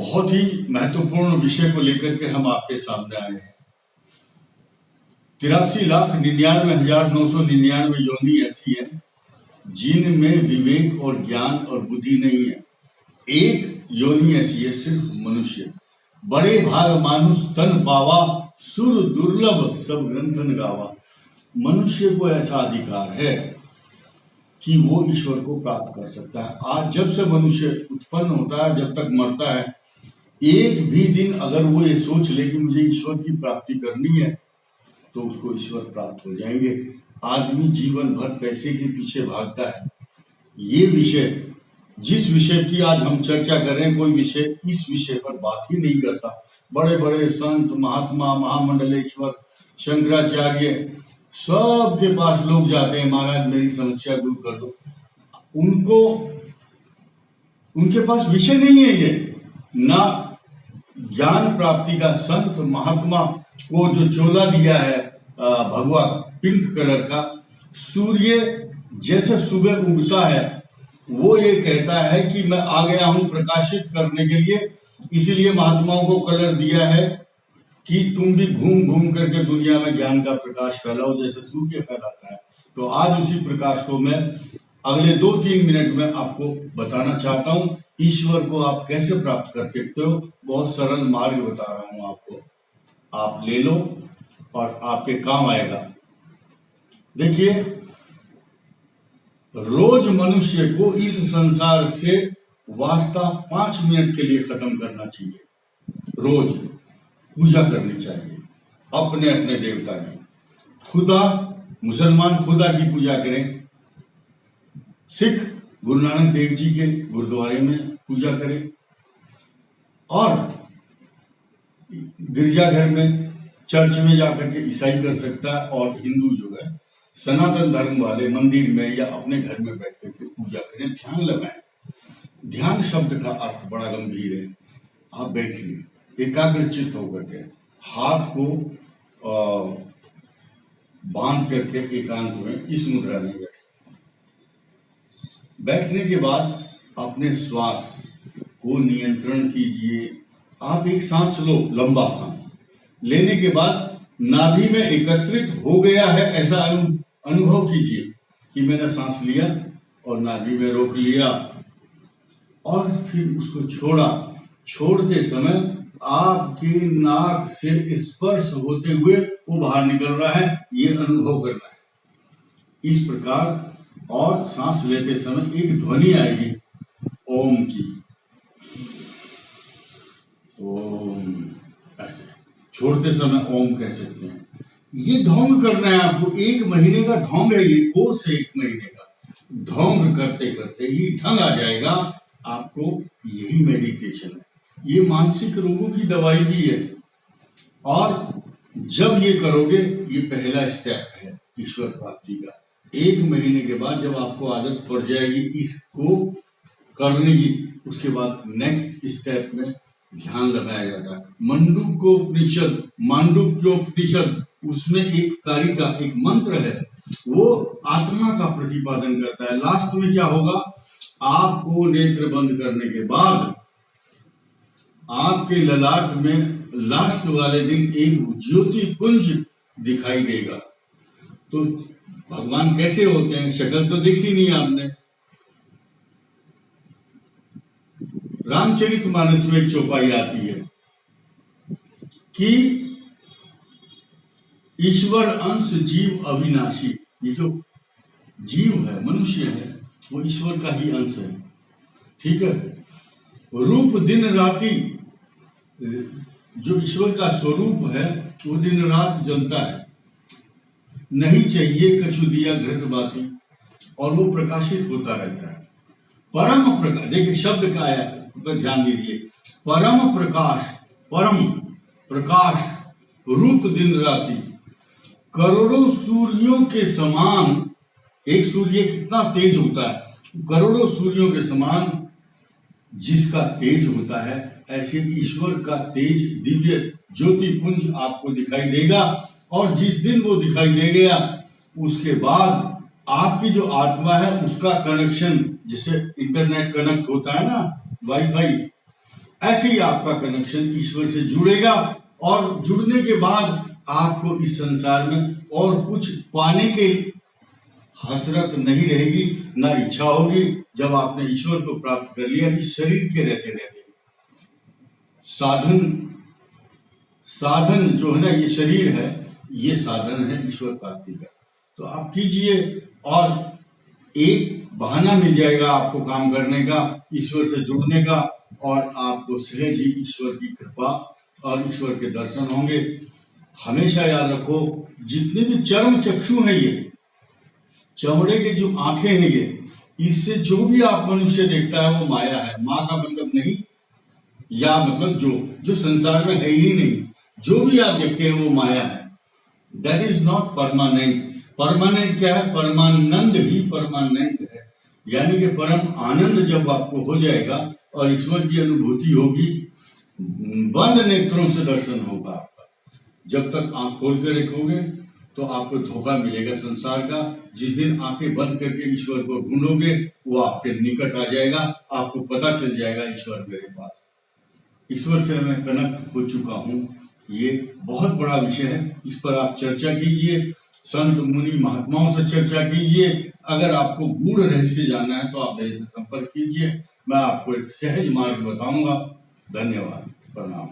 बहुत ही महत्वपूर्ण विषय को लेकर के हम आपके सामने आए हैं। 83,99,999 योनि ऐसी है जिनमें विवेक और ज्ञान और बुद्धि नहीं है। एक योनि ऐसी है सिर्फ मनुष्य। बड़े भाग मानुष तन पावा, सुर दुर्लभ सब ग्रंथन गावा। मनुष्य को ऐसा अधिकार है कि वो ईश्वर को प्राप्त कर सकता है। आज जब से मनुष्य उत्पन्न होता है जब तक मरता है, एक भी दिन अगर वो ये सोच ले कि मुझे ईश्वर की प्राप्ति करनी है तो उसको ईश्वर प्राप्त हो जाएंगे। आदमी जीवन भर पैसे के पीछे भागता है। ये विषय, जिस विषय की आज हम चर्चा कर रहे हैं, कोई विषय इस विषय पर बात ही नहीं करता। बड़े बड़े संत, महात्मा, महामंडलेश्वर, शंकराचार्य, सबके पास लोग जाते हैं, महाराज मेरी समस्या दूर कर दो। उनके पास विषय नहीं है ये, ना ज्ञान प्राप्ति का। संत महात्मा को जो चोला दिया है भगवान पिंक कलर का, सूर्य जैसे सुबह उगता है वो ये कहता है कि मैं आ गया हूं प्रकाशित करने के लिए, इसलिए महात्माओं को कलर दिया है कि तुम भी घूम घूम करके दुनिया में ज्ञान का प्रकाश फैलाओ जैसे सूर्य फैलाता है। तो आज उसी प्रकाश को मैं अगले 2-3 मिनट में आपको बताना चाहता हूं। ईश्वर को आप कैसे प्राप्त कर सकते हो, बहुत सरल मार्ग बता रहा हूं आपको। आप ले लो और आपके काम आएगा। देखिए, रोज मनुष्य को इस संसार से वास्ता 5 मिनट के लिए खत्म करना चाहिए। रोज पूजा करनी चाहिए अपने अपने देवता की। खुदा, मुसलमान खुदा की पूजा करें, सिख गुरु नानक देव जी के गुरुद्वारे में पूजा करें, और गिरजाघर में, चर्च में जाकर के ईसाई कर सकता है, और हिंदू जो है सनातन धर्म वाले मंदिर में या अपने घर में बैठ करके पूजा करें। ध्यान लगाएं। ध्यान शब्द का अर्थ बड़ा गंभीर है। आप बैठिए एकाग्रचित होकर के, हाथ को बांध करके एकांत में इस मुद्रा में बैठ सकते हैं। बैठने के बाद अपने श्वास को नियंत्रण कीजिए। आप एक सांस लो, लंबा सांस लेने के बाद नाभि में एकत्रित हो गया है ऐसा अनुभव कीजिए कि मैंने सांस लिया और नाभि में रोक लिया, और फिर उसको छोड़ा। छोड़ते समय आपके नाक से स्पर्श होते हुए वो बाहर निकल रहा है, ये अनुभव करना है इस प्रकार। और सांस लेते समय एक ध्वनि आएगी ओम की, ओम, ऐसे छोड़ते समय ओम कह सकते हैं। ये ढोंग करना है आपको। 1 महीने का ढोंग है ये, कोर्स है 1 महीने का। ढोंग करते करते ही ढंग आ जाएगा आपको। यही मेडिटेशन है। ये मानसिक रोगों की दवाई भी है। और जब ये करोगे, ये पहला स्टेप है ईश्वर प्राप्ति का। 1 महीने के बाद जब आपको आदत पड़ जाएगी इसको करने की, उसके बाद नेक्स्ट स्टेप में ध्यान लगाया जाता है। मांडुक्योपनिषद, उसमें एक कारिका, एक मंत्र है, वो आत्मा का प्रतिपादन करता है। लास्ट में क्या होगा, आपको नेत्र बंद करने के बाद आपके ललाट में लास्ट वाले दिन एक ज्योति पुंज दिखाई देगा। तो भगवान कैसे होते हैं, शक्ल तो देखी नहीं आपने। रामचरितमानस में एक चौपाई आती है कि ईश्वर अंश जीव अविनाशी। ये जो जीव है, मनुष्य है, वो ईश्वर का ही अंश है। ठीक है। रूप दिन राति, जो ईश्वर का स्वरूप है वो दिन रात जलता है। नहीं चाहिए कछु दिया घृत बाती, और वो प्रकाशित होता रहता है। परम प्रकाश, देखिए शब्द का आया पर ध्यान दीजिए। परम प्रकाश, परम प्रकाश रूप दिन राति, करोड़ों सूर्यों के समान। एक सूर्य कितना तेज होता है, करोड़ों सूर्यों के समान जिसका तेज होता है, ऐसे ईश्वर का तेज दिव्य ज्योति पुंज आपको दिखाई देगा। और जिस दिन वो दिखाई दे गया, उसके बाद आपकी जो आत्मा है उसका कनेक्शन, जैसे इंटरनेट कनेक्ट होता है ना, वाईफाई, ऐसे ही आपका कनेक्शन ईश्वर से जुड़ेगा और जुड़ने के बाद आपको इस संसार में और कुछ पाने के हसरत नहीं रहेगी, ना इच्छा होगी। जब आपने ईश्वर को प्राप्त कर लिया इस शरीर के रहते रहते, साधन जो है ना, ये शरीर है, ये साधन है ईश्वर प्राप्ति का। तो आप कीजिए और एक बहाना मिल जाएगा आपको काम करने का, ईश्वर से जुड़ने का, और आपको सहज ही ईश्वर की कृपा और ईश्वर के दर्शन होंगे। हमेशा याद रखो, जितने भी चर्म चक्षु हैं, ये चमड़े की जो आंखें हैं, ये इससे जो भी आप मनुष्य देखता है वो माया है। माँ का मतलब नहीं, या मतलब जो संसार में है ही नहीं, जो भी आप देखते हैं वो माया है। That is not permanent. Permanent क्या है? परमानंद ही परमानेंट है। यानी कि परम आनंद जब आपको हो जाएगा और ईश्वर की अनुभूति होगी, बंद नेत्रों से दर्शन होगा आपका। जब तक आंख खोल के रखोगे तो आपको धोखा मिलेगा संसार का। जिस दिन आंखें बंद करके ईश्वर को ढूंढोगे, वो आपके निकट आ जाएगा, आपको पता चल जाएगा ईश्वर मेरे पास। ईश्वर से मैं कनेक्ट हो चुका हूँ। ये बहुत बड़ा विषय है, इस पर आप चर्चा कीजिए, संत मुनि महात्माओं से चर्चा कीजिए। अगर आपको गूढ़ रहस्य जानना है तो आप मेरे से संपर्क कीजिए, मैं आपको एक सहज मार्ग बताऊंगा। धन्यवाद, प्रणाम।